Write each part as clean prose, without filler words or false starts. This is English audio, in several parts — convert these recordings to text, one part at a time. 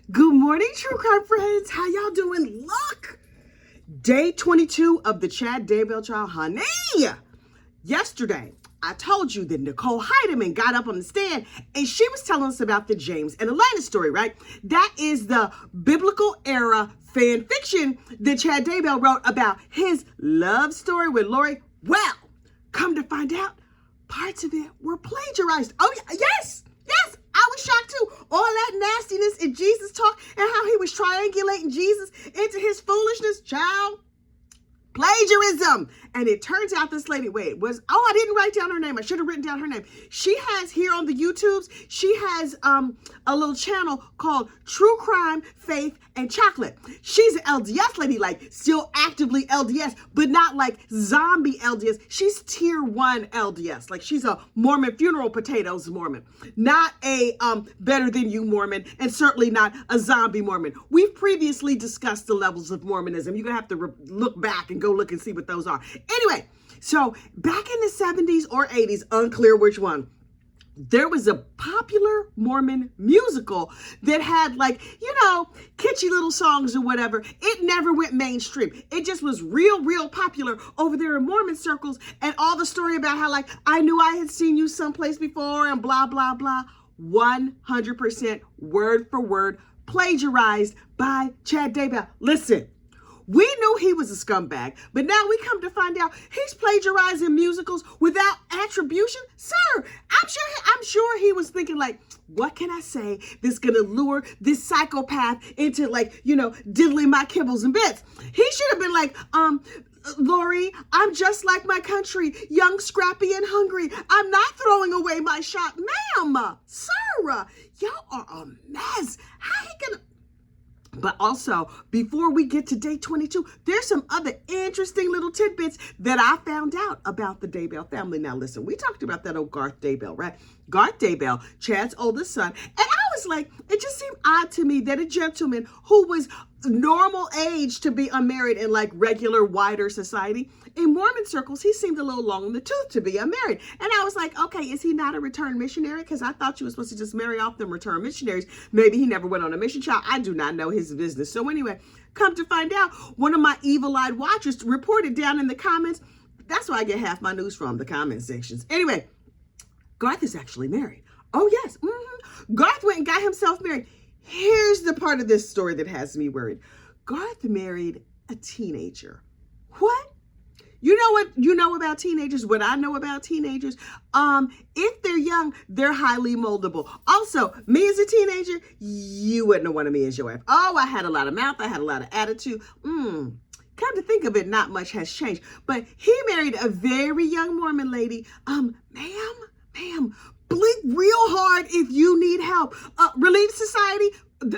Good morning, true crime friends. How y'all doing? Look, day 22 of the Chad Daybell trial, honey. Yesterday, I told you that Nicole Heidemann got up on the stand and she was telling us about the James and Elaina story, right? That is the biblical era fan fiction that Chad Daybell wrote about his love story with Lori. Well, come to find out, parts of it were plagiarized. Oh, yes. I was shocked too. All that nastiness in Jesus talk and how he was triangulating Jesus into his foolishness, child. Plagiarism. And it turns out this lady, I didn't write down her name. I should have written down her name. She has here on the YouTubes, she has a little channel called True Crime, Faith, and Chocolate. She's an LDS lady, like still actively LDS, but not like zombie LDS. She's tier 1 LDS. Like she's a Mormon funeral potatoes Mormon, not a better than you Mormon, and certainly not a zombie Mormon. We've previously discussed the levels of Mormonism. You're gonna have to look back and go look and see what those are. Anyway, so back in the 70s or 80s, unclear which one, there was a popular Mormon musical that had kitschy little songs or whatever. It never went mainstream. It just was real popular over there in Mormon circles, and all the story about how I knew I had seen you someplace before and blah, blah, blah. 100% word for word plagiarized by Chad Daybell. Listen. We knew he was a scumbag, but now we come to find out he's plagiarizing musicals without attribution. Sir, I'm sure he was thinking what can I say that's gonna lure this psychopath into diddling my kibbles and bits? He should have been Lori, I'm just like my country, young, scrappy, and hungry. I'm not throwing away my shot. Ma'am, sir, y'all are a mess. How he gonna... But also, before we get to day 22, there's some other interesting little tidbits that I found out about the Daybell family. Now, listen, we talked about that old Garth Daybell, right? Garth Daybell, Chad's oldest son. And I was like, it just seemed odd to me that a gentleman who was normal age to be unmarried in regular, wider society, in Mormon circles, he seemed a little long in the tooth to be unmarried. And I was like, okay, is he not a returned missionary? Because I thought you were supposed to just marry off them returned missionaries. Maybe he never went on a mission, child. I do not know his business. So anyway, come to find out, one of my evil-eyed watchers reported down in the comments. That's where I get half my news from, the comment sections. Anyway, Garth is actually married. Oh, yes. Garth went and got himself married. Here's the part of this story that has me worried. Garth married a teenager. What? You know what you know about teenagers? What I know about teenagers? If they're young, they're highly moldable. Also, me as a teenager, you wouldn't have wanted me as your wife. Oh, I had a lot of mouth. I had a lot of attitude. Come to think of it, not much has changed. But he married a very young Mormon lady. Ma'am, blink real hard if you need help. Relief Society,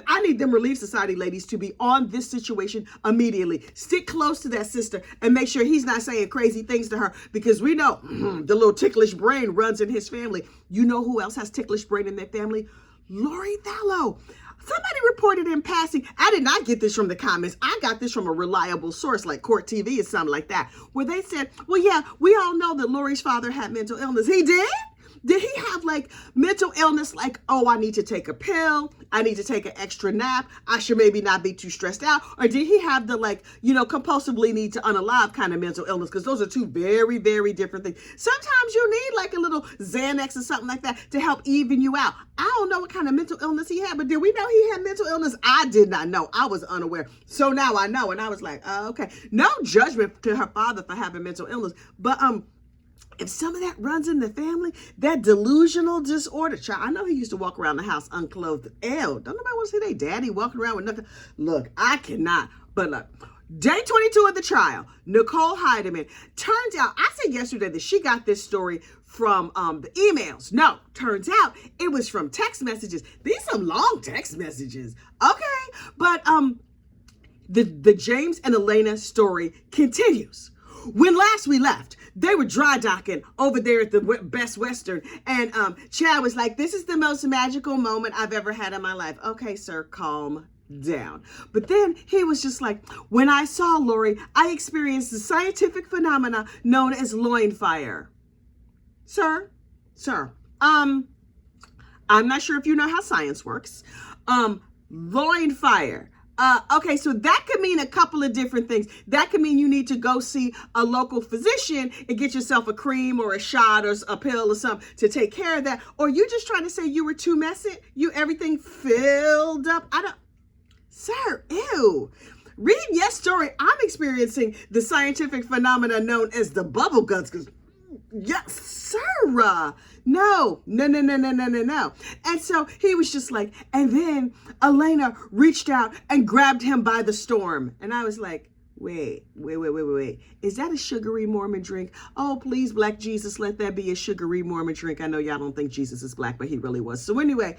I need them Relief Society ladies to be on this situation immediately. Stick close to that sister and make sure he's not saying crazy things to her, because we know the little ticklish brain runs in his family. You know who else has ticklish brain in their family? Lori Vallow. Somebody reported in passing, I did not get this from the comments, I got this from a reliable source like Court TV or something like that, where they said, well, yeah, we all know that Lori's father had mental illness. He did? Did he have mental illness oh, I need to take a pill, I need to take an extra nap, I should maybe not be too stressed out? Or did he have the compulsively need to unalive kind of mental illness? Because those are two very, very different things. Sometimes you need a little Xanax or something like that to help even you out. I don't know what kind of mental illness he had, but did we know he had mental illness? I did not know. I was unaware. So now I know. And I was like, oh, okay. No judgment to her father for having mental illness. But if some of that runs in the family, that delusional disorder, child, I know he used to walk around the house unclothed. Ew, don't nobody want to see their daddy walking around with nothing. Look, I cannot. But look, day 22 of the trial, Nicole Heidemann. Turns out, I said yesterday that she got this story from the emails. No, turns out it was from text messages. These some long text messages. Okay, but the James and Elaina story continues. When last we left, they were dry docking over there at the Best Western, and Chad was like, this is the most magical moment I've ever had in my life. Okay, sir, calm down. But then he was just like, when I saw Lori, I experienced the scientific phenomena known as loin fire. Sir, I'm not sure if you know how science works, loin fire. Okay, so that could mean a couple of different things. That could mean you need to go see a local physician and get yourself a cream or a shot or a pill or something to take care of that. Or you just trying to say you were too messy? Everything filled up? Sir, ew. Reading your story, I'm experiencing the scientific phenomena known as the bubble guts. Yes, sir. No. And so he was just like, and then Elaina reached out and grabbed him by the storm. And I was like, wait. Is that a sugary Mormon drink? Oh, please, Black Jesus, let that be a sugary Mormon drink. I know y'all don't think Jesus is black, but he really was. So anyway,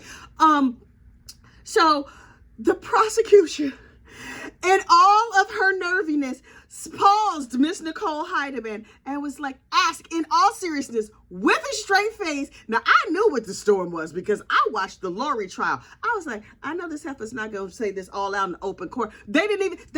so the prosecution, in all of her nerviness, paused Miss Nicole Heidemann and was like, ask in all seriousness, with a straight face. Now, I knew what the storm was because I watched the Lori trial. I was like, I know this heifer's not going to say this all out in the open court. They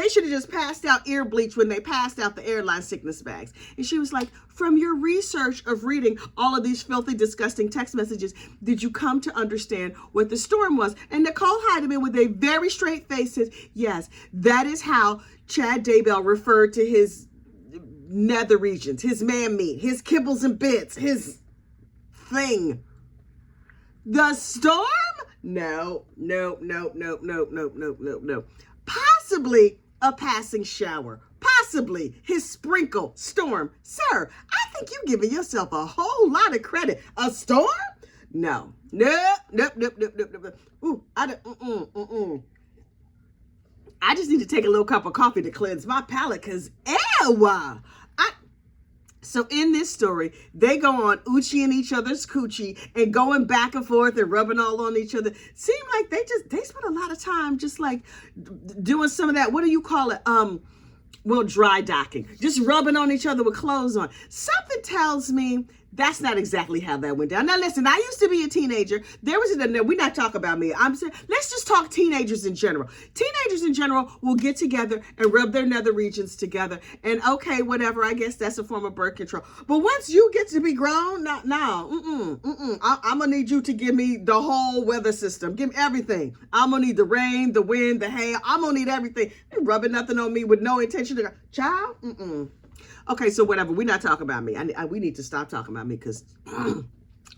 should have just passed out ear bleach when they passed out the airline sickness bags. And she was like, from your research of reading all of these filthy, disgusting text messages, did you come to understand what the storm was? And Nicole Heidemann, with a very straight face, said, yes, that is how Chad Daybell referred to his nether regions, his man meat, his kibbles and bits, his thing. The storm? No. Possibly a passing shower. Possibly his sprinkle storm. Sir, I think you're giving yourself a whole lot of credit. A storm? No. Nope. Ooh, I just need to take a little cup of coffee to cleanse my palate because, ew. So in this story, they go on oochieing each other's coochie and going back and forth and rubbing all on each other. Seem like they spent a lot of time just like doing some of that. What do you call it? Dry docking. Just rubbing on each other with clothes on. Something tells me that's not exactly how that went down. Now, listen, I used to be a teenager. We're not talking about me. I'm saying, let's just talk teenagers in general. Teenagers in general will get together and rub their nether regions together. And okay, whatever, I guess that's a form of birth control. But once you get to be grown, I'm going to need you to give me the whole weather system. Give me everything. I'm going to need the rain, the wind, the hail. I'm going to need everything. You're rubbing nothing on me with no intention to go, child? Okay, so whatever. We're not talking about me. We need to stop talking about me because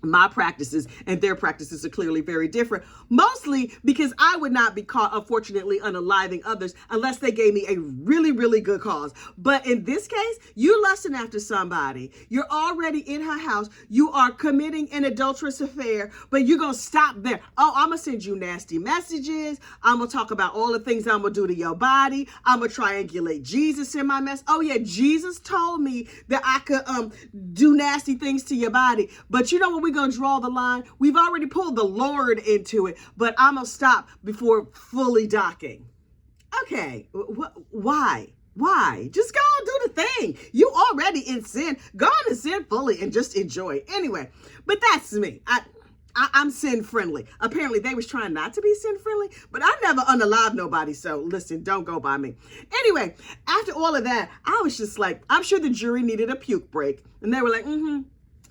my practices and their practices are clearly very different. Mostly because I would not be caught, unfortunately, unaliving others unless they gave me a really, really good cause. But in this case, you lusting after somebody. You're already in her house. You are committing an adulterous affair, but you're going to stop there. Oh, I'm going to send you nasty messages. I'm going to talk about all the things I'm going to do to your body. I'm going to triangulate Jesus in my mess. Oh, yeah, Jesus told me that I could do nasty things to your body. But you know what we're going to draw the line? We've already pulled the Lord into it, but I'm going to stop before fully docking. Okay, why? Just go and do the thing. You already in sin. Go on and sin fully and just enjoy it. Anyway, but that's me. I'm sin friendly. Apparently they was trying not to be sin friendly, but I never unalived nobody. So listen, don't go by me. Anyway, after all of that, I was just like, I'm sure the jury needed a puke break. And they were like,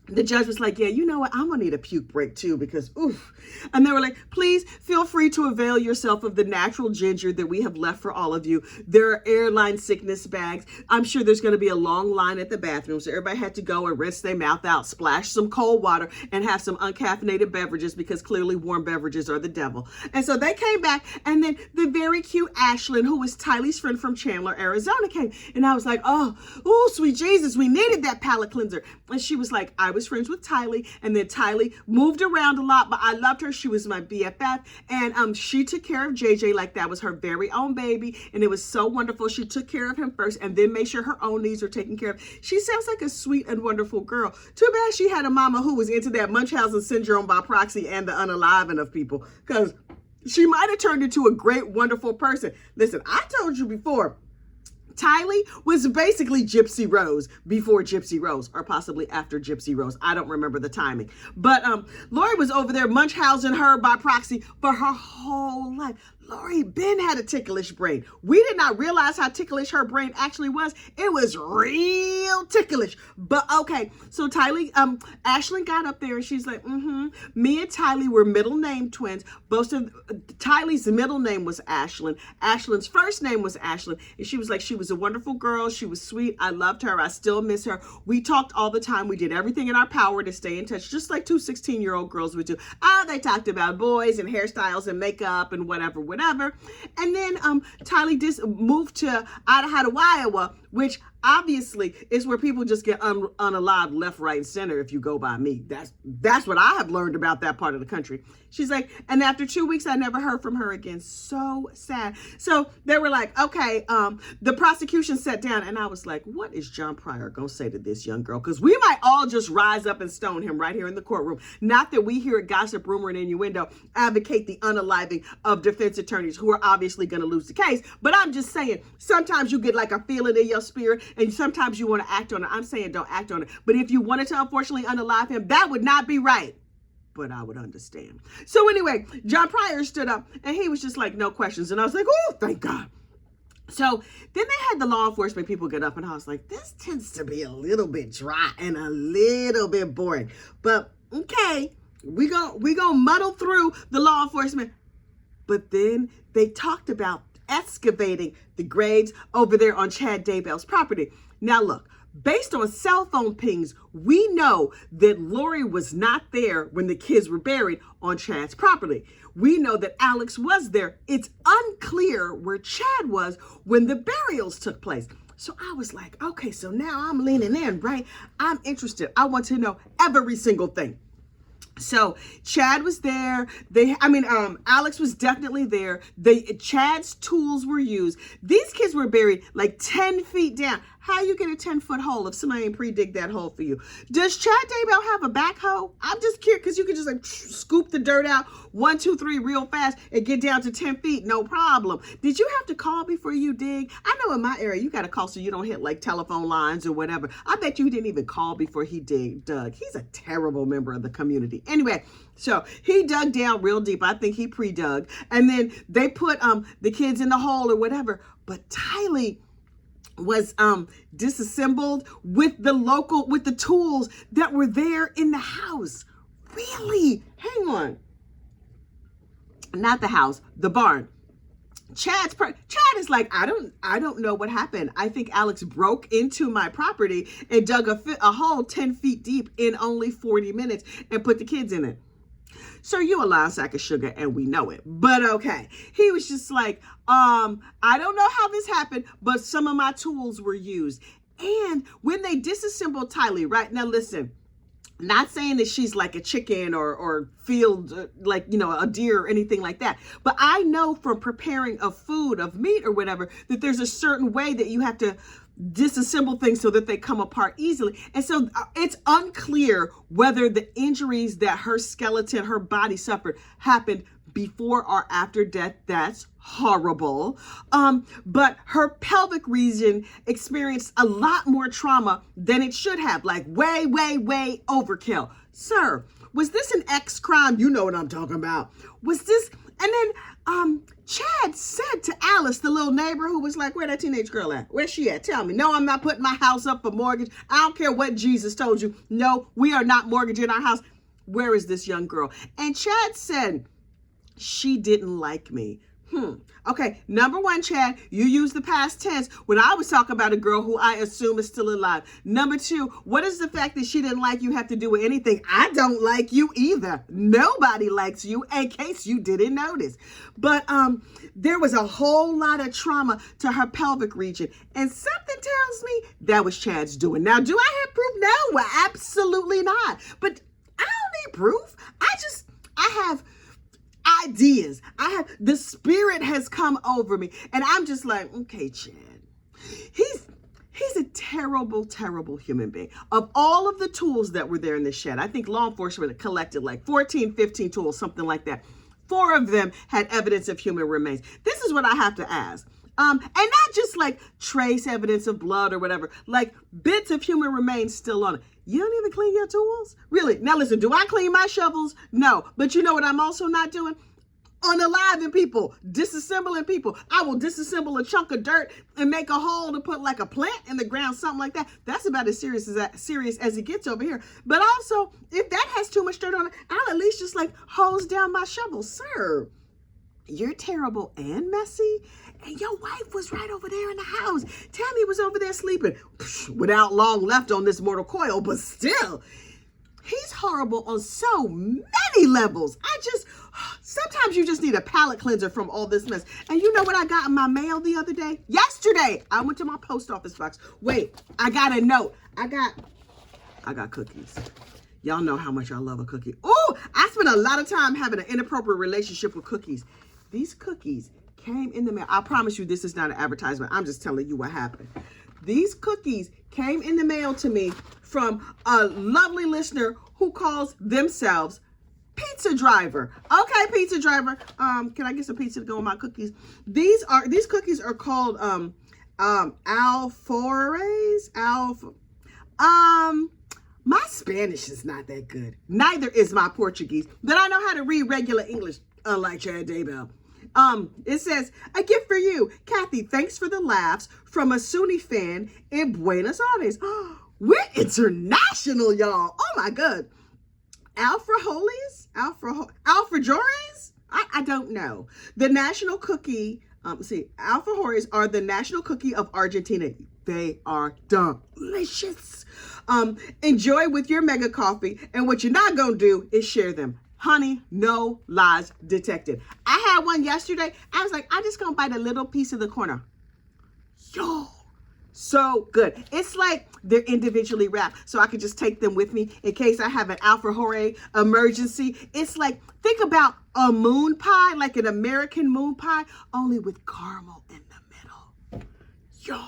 The judge was like, yeah, you know what? I'm going to need a puke break too because, oof. And they were like, please feel free to avail yourself of the natural ginger that we have left for all of you. There are airline sickness bags. I'm sure there's going to be a long line at the bathroom. So everybody had to go and rinse their mouth out, splash some cold water and have some uncaffeinated beverages because clearly warm beverages are the devil. And so they came back and then the very cute Ashlyn, who was Tylee's friend from Chandler, Arizona, came. And I was like, oh, sweet Jesus, we needed that palate cleanser. And she was like, I was friends with Tylee, and then Tylee moved around a lot, but I loved her. She was my BFF, and she took care of JJ like that was her very own baby, and it was so wonderful. She took care of him first, and then made sure her own needs were taken care of. She sounds like a sweet and wonderful girl. Too bad she had a mama who was into that Munchausen syndrome by proxy and the unaliving of people, because she might have turned into a great, wonderful person. Listen, I told you before, Tylee was basically Gypsy Rose before Gypsy Rose, or possibly after Gypsy Rose. I don't remember the timing. But Lori was over there munchhousing her by proxy for her whole life. Lori Ben had a ticklish brain. We did not realize how ticklish her brain actually was. It was real ticklish. But okay, so Tylee, Ashlyn got up there and she's like, me and Tylee were middle name twins. Both of Tylee's middle name was Ashlyn. Ashlyn's first name was Ashlyn. And she was like, she was a wonderful girl. She was sweet. I loved her. I still miss her. We talked all the time. We did everything in our power to stay in touch, just like two 16-year-old girls would do. They talked about boys and hairstyles and makeup and whatever. And then Tylee moved to Idaho, Iowa, which obviously is where people just get unalived left, right, and center if you go by me. That's what I have learned about that part of the country. She's like, and after 2 weeks, I never heard from her again. So sad. So they were like, okay, the prosecution sat down, and I was like, what is John Pryor going to say to this young girl? Because we might all just rise up and stone him right here in the courtroom. Not that we hear gossip, rumor, and innuendo advocate the unaliving of defense attorneys who are obviously going to lose the case. But I'm just saying, sometimes you get like a feeling in your spirit, and sometimes you want to act on it. I'm saying don't act on it. But if you wanted to unfortunately unalive him, that would not be right. But I would understand. So anyway, John Pryor stood up and he was just like, no questions. And I was like, oh, thank God. So then they had the law enforcement people get up and I was like, this tends to be a little bit dry and a little bit boring. But okay, we gonna muddle through the law enforcement. But then they talked about excavating the graves over there on Chad Daybell's property. Now look, based on cell phone pings, we know that Lori was not there when the kids were buried on Chad's property. We know that Alex was there. It's unclear where Chad was when the burials took place. So I was like, okay, so now I'm leaning in, right? I'm interested. I want to know every single thing. So Chad was there. Alex was definitely there. Chad's tools were used. These kids were buried like 10 feet down. How you get a 10-foot hole if somebody ain't pre-dig that hole for you? Does Chad Daybell have a backhoe? I'm just curious because you can just like scoop the dirt out 1, 2, 3 real fast and get down to 10 feet. No problem. Did you have to call before you dig? I know in my area you got to call so you don't hit like telephone lines or whatever. I bet you didn't even call before he dug. He's a terrible member of the community. Anyway, so he dug down real deep. I think he pre-dug. And then they put the kids in the hole or whatever. But Tylee was disassembled with the tools that were there in the house. Really? Hang on. Not the house, the barn. Chad is like, I don't know what happened. I think Alex broke into my property and dug a hole 10 feet deep in only 40 minutes and put the kids in it. Sir, you a lying sack of sugar and we know it. But okay. He was just like, I don't know how this happened, but some of my tools were used. And when they disassembled Tylee, right? Now listen, not saying that she's like a chicken or field, a deer or anything like that. But I know from preparing of meat or whatever, that there's a certain way that you have to disassemble things so that they come apart easily. And so it's unclear whether the injuries that her body suffered happened before or after death. That's horrible. But her pelvic region experienced a lot more trauma than it should have, like way, way, way overkill. Sir, was this an X crime? You know what I'm talking about. Was this? And then Chad said to Alice, the little neighbor who was like, where that teenage girl at? Where's she at? Tell me. No, I'm not putting my house up for mortgage. I don't care what Jesus told you. No, we are not mortgaging our house. Where is this young girl? And Chad said, she didn't like me. Okay, number one, Chad, you use the past tense when I was talking about a girl who I assume is still alive. Number two, what does the fact that she didn't like you have to do with anything? I don't like you either. Nobody likes you, in case you didn't notice. But there was a whole lot of trauma to her pelvic region. And something tells me that was Chad's doing. Now, do I have proof? No, absolutely not. But I don't need proof. I have ideas. The spirit has come over me. And I'm just like, okay, Chad, he's a terrible, terrible human being. Of all of the tools that were there in the shed, I think law enforcement collected like 14, 15 tools, something like that. 4 of them had evidence of human remains. This is what I have to ask. And not just like trace evidence of blood or whatever, like bits of human remains still on it. You don't even clean your tools? Really? Now listen, do I clean my shovels? No. But you know what I'm also not doing? Unaliving people, disassembling people. I will disassemble a chunk of dirt and make a hole to put like a plant in the ground, something like that. That's about as serious as it gets over here. But also, if that has too much dirt on it, I'll at least just like hose down my shovel. Sir, you're terrible and messy. And your wife was right over there in the house. Tammy was over there sleeping without long left on this mortal coil, but still, he's horrible on so many levels. Sometimes you just need a palate cleanser from all this mess. And you know what I got in my mail the other day? Yesterday, I went to my post office box. Wait, I got a note. I got cookies. Y'all know how much I love a cookie. Oh, I spent a lot of time having an inappropriate relationship with cookies. These cookies came in the mail. I promise you this is not an advertisement. I'm just telling you what happened. These cookies came in the mail to me from a lovely listener who calls themselves Pizza Driver. Okay, Pizza Driver. Can I get some pizza to go on my cookies? These cookies are called alfores. My Spanish is not that good. Neither is my Portuguese, but I know how to read regular English, unlike Chad Daybell. It says, a gift for you. Kathy, thanks for the laughs from a Sunni fan in Buenos Aires. We're international, y'all. Oh my God. Alfajores? I don't know. The national cookie, alfajores are the national cookie of Argentina. They are delicious. Enjoy with your mega coffee. And what you're not going to do is share them. Honey, no lies detected. I had one yesterday. I was like, I'm just going to bite a little piece of the corner. Yo, so good. It's like they're individually wrapped, so I could just take them with me in case I have an alfajore emergency. It's like, think about a moon pie, like an American moon pie, only with caramel in the middle. Yo,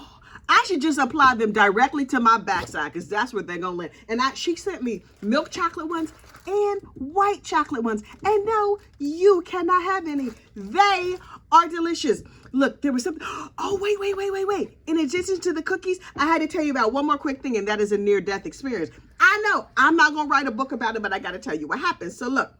I should just apply them directly to my backside because that's where they're going to land. And she sent me milk chocolate ones and white chocolate ones. And no, you cannot have any. They are delicious. Look, there was something. Oh, wait. In addition to the cookies, I had to tell you about one more quick thing, and that is a near-death experience. I know I'm not going to write a book about it, but I got to tell you what happened. So look,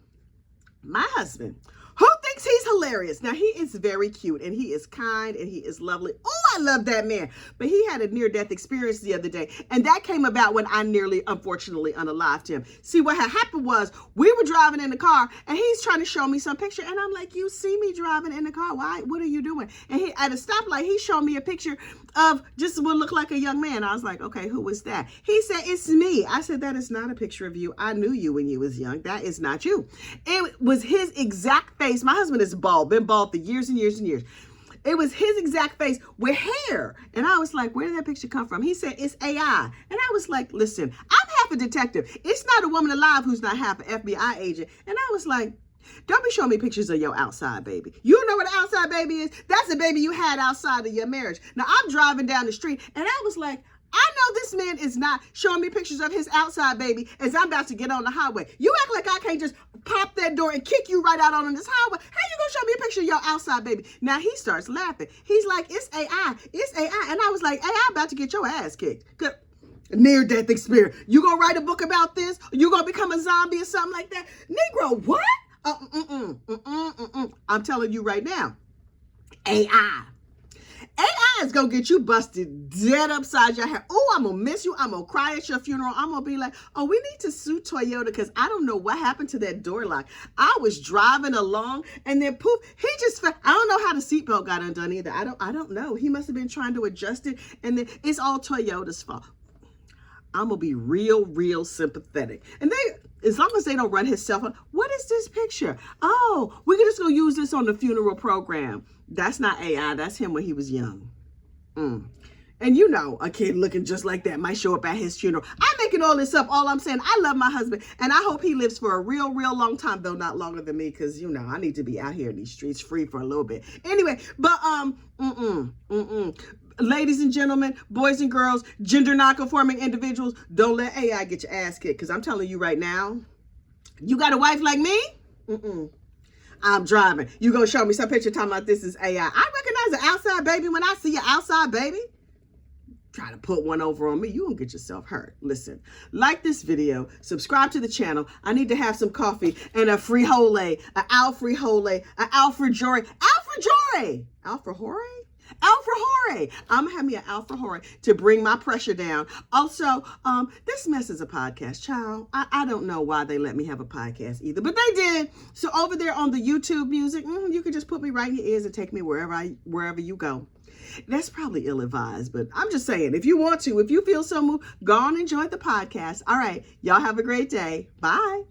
my husband, who thinks he's hilarious. Now, he is very cute, and he is kind, and he is lovely. Oh, I love that man. But he had a near-death experience the other day, and that came about when I nearly, unfortunately, unalived him. See, what had happened was we were driving in the car, and he's trying to show me some picture, and I'm like, you see me driving in the car. Why? What are you doing? And he, at a stoplight, he showed me a picture of just what looked like a young man. I was like, okay, who was that? He said, it's me. I said, that is not a picture of you. I knew you when you was young. That is not you. It was his exact face. My husband is bald, been bald for years and years and years. It was his exact face with hair. And I was like, where did that picture come from? He said, it's AI. And I was like, listen, I'm half a detective. It's not a woman alive who's not half an FBI agent. And I was like, don't be showing me pictures of your outside baby. You know what an outside baby is? That's a baby you had outside of your marriage. Now, I'm driving down the street, and I was like, I know this man is not showing me pictures of his outside baby as I'm about to get on the highway. You act like I can't just pop that door and kick you right out on this highway. How you gonna show me a picture of your outside baby? Now he starts laughing. He's like, it's AI. It's AI. And I was like, AI about to get your ass kicked. Near-death experience. You gonna write a book about this? You gonna become a zombie or something like that? Negro, what? I'm telling you right now, AI is gonna get you busted dead upside your head. Oh, I'm gonna miss you. I'm gonna cry at your funeral. I'm gonna be like, oh, we need to sue Toyota because I don't know what happened to that door lock. I was driving along and then poof, he just fell. I don't know how the seatbelt got undone either. I don't know. He must have been trying to adjust it, and then it's all Toyota's fault. I'm gonna be real sympathetic. And as long as they don't run his cell phone, what is this picture? Oh, we're just gonna use this on the funeral program. That's not AI, that's him when he was young. And you know, a kid looking just like that might show up at his funeral. I'm making all this up. All I'm saying, I love my husband, and I hope he lives for a real long time, though not longer than me, because, you know, I need to be out here in these streets free for a little bit. Anyway, but, ladies and gentlemen, boys and girls, gender non-conforming individuals, don't let AI get your ass kicked, because I'm telling you right now, you got a wife like me? I'm driving. You gonna show me some picture talking about this is AI. I recognize an outside baby when I see an outside baby. Try to put one over on me, you gonna get yourself hurt. Listen, like this video, subscribe to the channel. I need to have some coffee and a frijole, an alfrijole, an alfrejoy, alfajore. I'm gonna have me an alfajore to bring my pressure down. Also, this mess is a podcast, child. I don't know why they let me have a podcast either, but they did. So over there on the YouTube music, you can just put me right in your ears and take me wherever you go. That's probably ill-advised, but I'm just saying, if you want to, if you feel so moved, go on and enjoy the podcast. All right, y'all have a great day. Bye.